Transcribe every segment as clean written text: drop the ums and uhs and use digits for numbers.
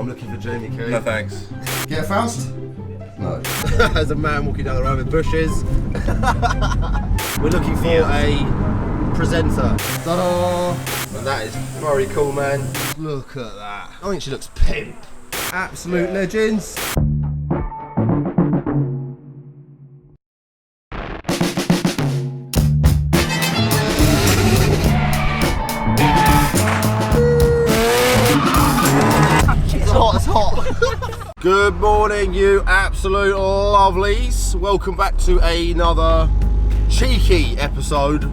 I'm looking for Jamie K. No thanks. Get Faust? No. There's a man walking down the road with bushes. We're looking for a presenter. Ta-da! And that is very cool, man. Look at that. I think she looks pimp. Absolute legends. It's hot. Good morning, you absolute lovelies. Welcome back to another cheeky episode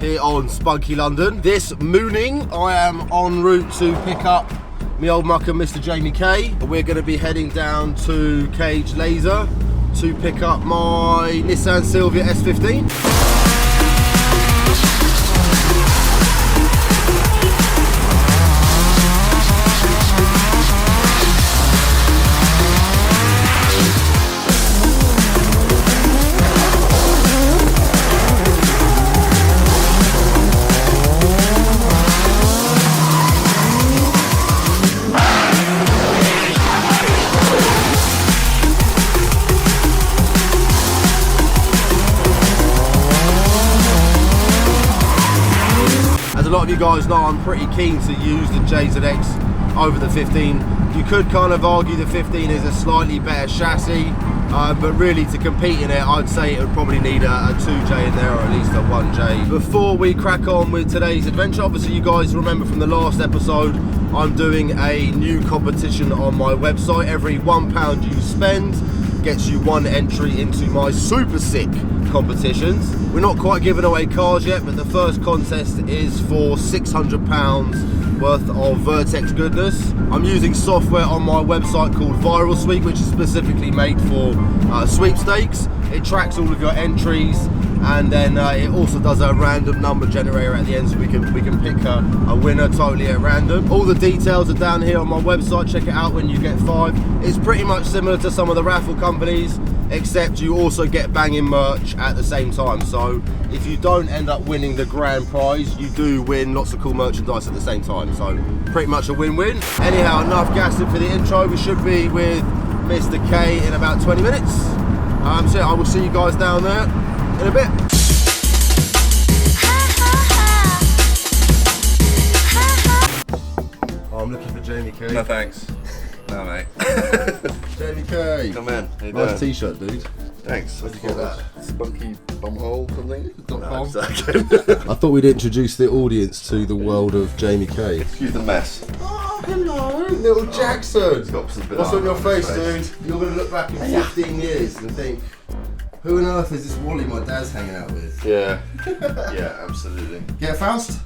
here on Spunky London. This morning, I am en route to pick up my old mucker, Mr. Jamie K. We're going to be heading down to Cage Laser to pick up my Nissan Silvia S15. A lot of you guys know I'm pretty keen to use the JZX over the 15. You could kind of argue the 15 is a slightly better chassis, but really to compete in it, I'd say it would probably need a 2J in there, or at least a 1J. Before we crack on with today's adventure, obviously you guys remember from the last episode, I'm doing a new competition on my website. Every £1 you spend gets you one entry into my super sick competitions. We're not quite giving away cars yet, but the first contest is for £600 worth of Vertex goodness. I'm using software on my website called Viral Sweep, which is specifically made for sweepstakes. It tracks all of your entries, and then it also does a random number generator at the end, so we can pick a winner totally at random. All the details are down here on my website. Check it out when you get 5. It's pretty much similar to some of the raffle companies, except you also get banging merch at the same time. So if you don't end up winning the grand prize, you do win lots of cool merchandise at the same time. So pretty much a win-win. Anyhow, enough gassing for the intro. We should be with Mr. K in about 20 minutes. So I will see you guys down there in a bit. Oh, I'm looking for Jamie K. No thanks. No mate. Jamie K. Come in. How you Nice doing? t-shirt, dude. Thanks. Where'd you get that? Spunky bumhole something? I thought we'd introduce the audience to the world of Jamie K. Excuse the mess. Oh, hello, little Jackson. What's What's on your face, dude? You're going to look back in 15 years and think, who on earth is this Wally my dad's hanging out with? Yeah. Yeah, absolutely. Get Faust?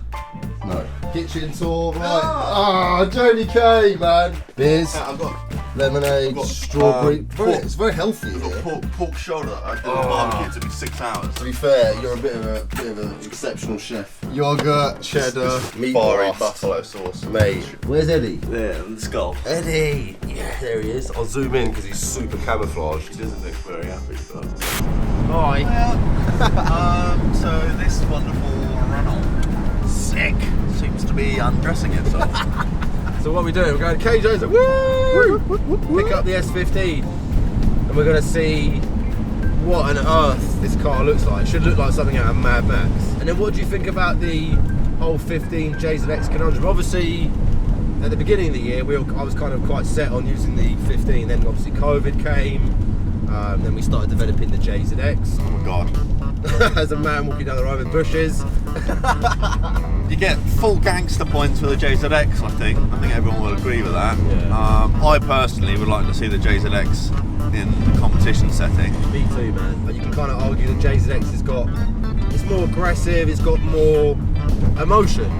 No. Kitchen tour, right? Ah, Jamie K, man. Beers, I've got lemonade, strawberry. It's very healthy I've here. got pork shoulder. I did a barbecue. It took me 6 hours. To be fair, you're a bit of an exceptional chef. Yogurt, cheddar, meat Fiery blast. buffalo sauce. Mate, where's Eddie? There, and the skull. Eddie! Yeah, there he is. I'll zoom in because he's super camouflaged. He doesn't look very happy, but... Hi. So this wonderful Renault sick seems to be undressing itself. So what are we doing? We're going to Cage Laser. Woo! Pick up the S15, and we're going to see what on earth this car looks like. It should look like something out of Mad Max. And then what do you think about the whole 15 JZX conundrum? Obviously, at the beginning of the year, I was kind of quite set on using the 15. Then obviously COVID came. Then we started developing the JZX. Oh my god. There's a man walking down the road with bushes. You get full gangster points for the JZX, I think. I think everyone will agree with that. Yeah. I personally would like to see the JZX in the competition setting. Me too, man. But you can kind of argue the JZX it's more aggressive, it's got more emotion,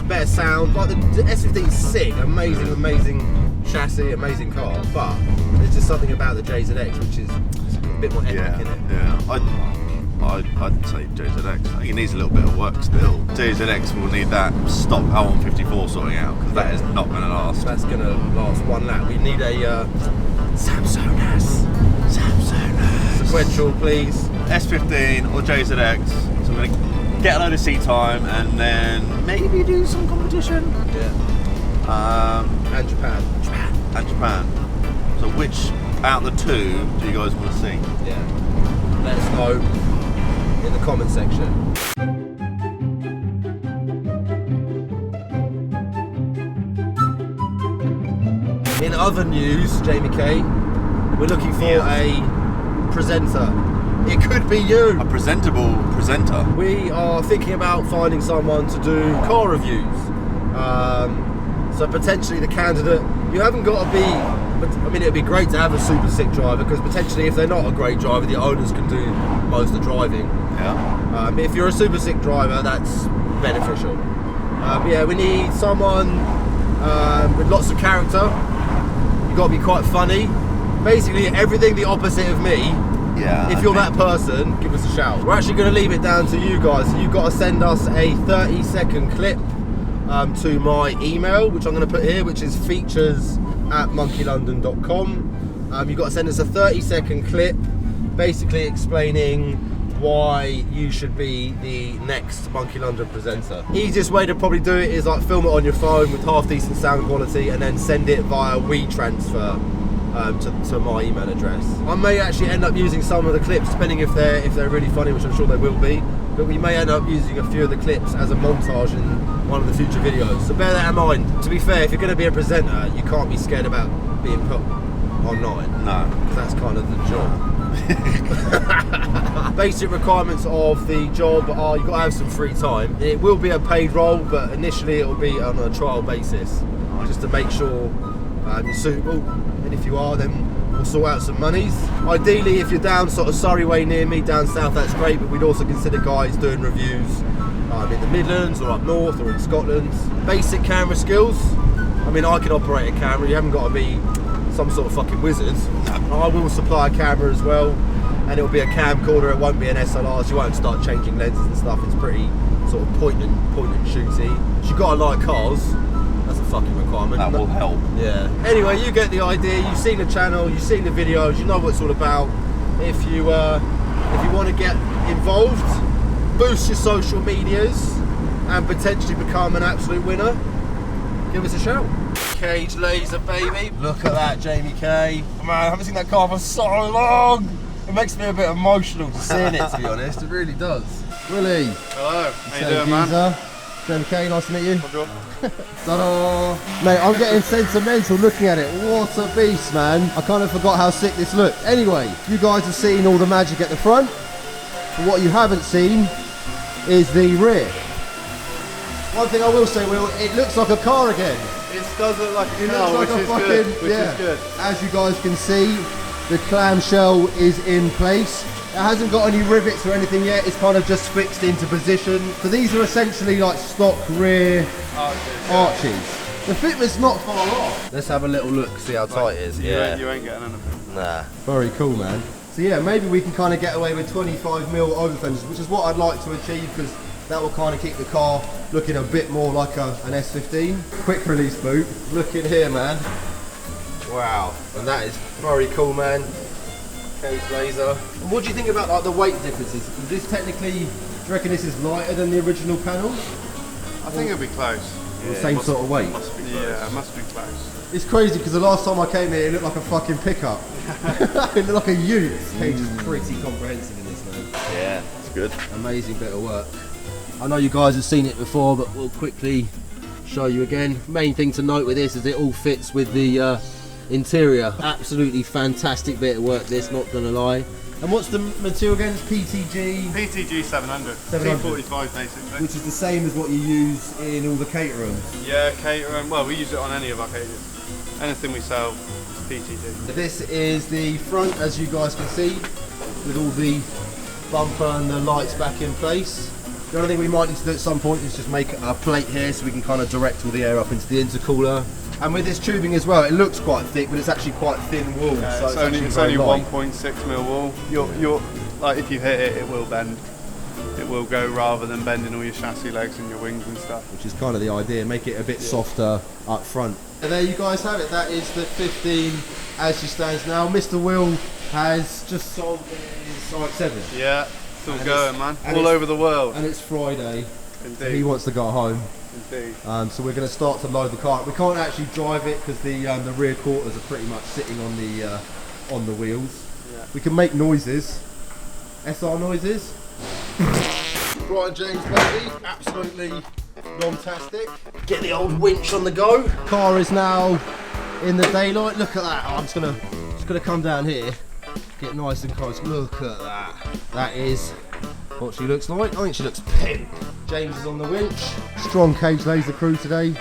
better sound. Like the S15 is sick, amazing chassis, amazing car. But there's just something about the JZX which is a bit more epic in it. Yeah. I'd say JZX. I think it needs a little bit of work still. JZX will need that stock L154 sorting out, because that is not going to last. That's going to last one lap. We need a Samsung sequential, please. S15 or JZX. So we're going to get a load of seat time and then maybe do some competition. Yeah. And Japan. and Japan. So which out of the two do you guys want to see? Yeah. Let us know in the comment section. In other news, Jamie K, we're looking for a presenter. It could be you. A presentable presenter. We are thinking about finding someone to do car reviews. So potentially the candidate, you haven't got to be, I mean, it'd be great to have a super sick driver because potentially if they're not a great driver, the owners can do most of the driving. Yeah. If you're a super sick driver, that's beneficial. But yeah, we need someone with lots of character. You've got to be quite funny. Basically everything the opposite of me. Yeah. If you're that person, give us a shout. We're actually going to leave it down to you guys. So you've got to send us a 30-second clip to my email, which I'm going to put here, which is features@monkeylondon.com. You've got to send us a 30-second clip basically explaining why you should be the next Monkey London presenter. Easiest way to probably do it is like film it on your phone with half decent sound quality and then send it via WeTransfer to my email address. I may actually end up using some of the clips depending if they're really funny, which I'm sure they will be, but we may end up using a few of the clips as a montage in one of the future videos, so bear that in mind. To be fair, if you're going to be a presenter, you can't be scared about being put online. No. Because that's kind of the job. Basic requirements of the job are you've got to have some free time. It will be a paid role, but initially it will be on a trial basis, just to make sure you're suitable, and if you are, then we'll sort out some monies. Ideally, if you're down sort of Surrey way near me, down south, that's great, but we'd also consider guys doing reviews in the Midlands or up north or in Scotland. Basic camera skills. I mean, I can operate a camera, you haven't got to be some sort of fucking wizard. I will supply a camera as well, and it'll be a camcorder, it won't be an SLR, so you won't start changing lenses and stuff. It's pretty sort of point and shooty. So you've got to like cars. That's a fucking requirement. That will help. Yeah. Anyway, you get the idea. You've seen the channel, you've seen the videos, you know what it's all about. If you want to get involved, boost your social medias, and potentially become an absolute winner, give us a shout. Cage laser, baby. Look at that, Jamie K. Man, I haven't seen that car for so long. It makes me a bit emotional just seeing it, to be honest. It really does. Willie. Hello. How you doing, man? Jamie K, nice to meet you. Bonjour. Ta-da! Mate, I'm getting sentimental looking at it. What a beast, man. I kind of forgot how sick this looked. Anyway, you guys have seen all the magic at the front. But what you haven't seen is the rear. One thing I will say, Will, it looks like a car again. It does look like a car, which is good. Which is good. As you guys can see, the clamshell is in place. It hasn't got any rivets or anything yet, it's kind of just fixed into position. So these are essentially like stock rear arches. The fitment's not far off. Let's have a little look, see how tight it is. You ain't getting anything. Nah. Very cool, man. So yeah, maybe we can kind of get away with 25mm over fenders, which is what I'd like to achieve, because that will kind of keep the car looking a bit more like an S15. Quick release boot. Look in here, man. Wow. And that is very cool, man. Cage laser. And what do you think about like the weight differences? Is this technically, do you reckon this is lighter than the original panel? I think it'll be close. The same sort of weight? Must be close. Yeah, it must be close. It's crazy because the last time I came here it looked like a fucking pickup. It looked like a ute. Cage is pretty comprehensive in this, man. Yeah, it's good. Amazing bit of work. I know you guys have seen it before, but we'll quickly show you again. Main thing to note with this is it all fits with the interior. Absolutely fantastic bit of work this, not gonna lie. And what's the material again? It's PTG? PTG 700. 245 basically. Which is the same as what you use in all the caterers. Yeah, catering. Well, we use it on any of our caterers. Anything we sell is PTG. So this is the front, as you guys can see, with all the bumper and the lights back in place. The only thing we might need to do at some point is just make a plate here so we can kind of direct all the air up into the intercooler. And with this tubing as well, it looks quite thick, but it's actually quite thin wool. Yeah, so it's only 1.6mm wool. You're like, if you hit it, it will bend. It will go rather than bending all your chassis legs and your wings and stuff. Which is kind of the idea, make it a bit softer up front. And there you guys have it. That is the 15 as she stands now. Mr. Will has just sold his RX-7. Yeah. Still going, man. All over the world. And it's Friday. Indeed. So he wants to go home. Indeed. So we're going to start to load the car. We can't actually drive it because the rear quarters are pretty much sitting on the wheels. Yeah. We can make noises, SR noises. Right, James, baby, absolutely fantastic. Get the old winch on the go. Car is now in the daylight. Look at that. I'm just gonna come down here, get nice and close. Look at that. That is what she looks like. I think she looks pink. James is on the winch. Strong cage laser crew today.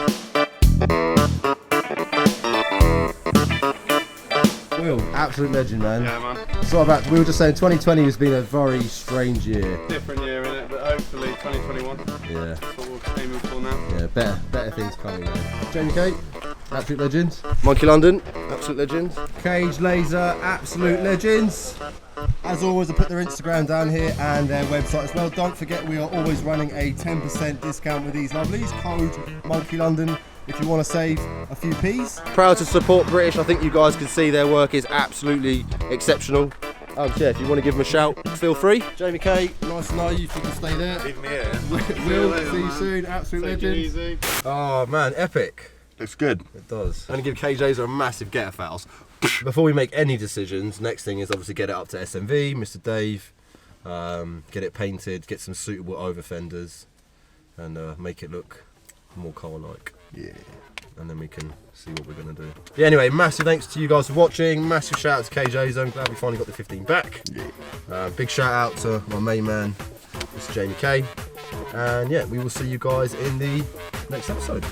Will, absolute legend, man. Yeah, man. So we were just saying 2020 has been a very strange year. Different year in it, but hopefully 2021. Yeah. That's what we're aiming for now. Yeah, better things coming now. Jamie Kate, absolute legends. Monky London, absolute legends. Cage Laser, absolute legends. As always, I put their Instagram down here and their website as well. Don't forget, we are always running a 10% discount with these lovelies. Code Monky London if you want to save a few P's. Proud to support British. I think you guys can see their work is absolutely exceptional. Yeah, if you want to give them a shout, feel free. Jamie K, nice to know you. If you can stay there. Leave me here. Will, see you soon. Absolute legend. Easy. Oh man, epic. Looks good. It does. I'm going to give KJs a massive get a fouls. Before we make any decisions, next thing is obviously get it up to SMV, Mr. Dave, get it painted, get some suitable over fenders, and make it look more car-like. Yeah. And then we can see what we're going to do. Yeah, anyway, massive thanks to you guys for watching. Massive shout out to KJ's. I'm glad we finally got the 15 back. Yeah. Big shout out to my main man, Mr. Jamie K. And yeah, we will see you guys in the next episode.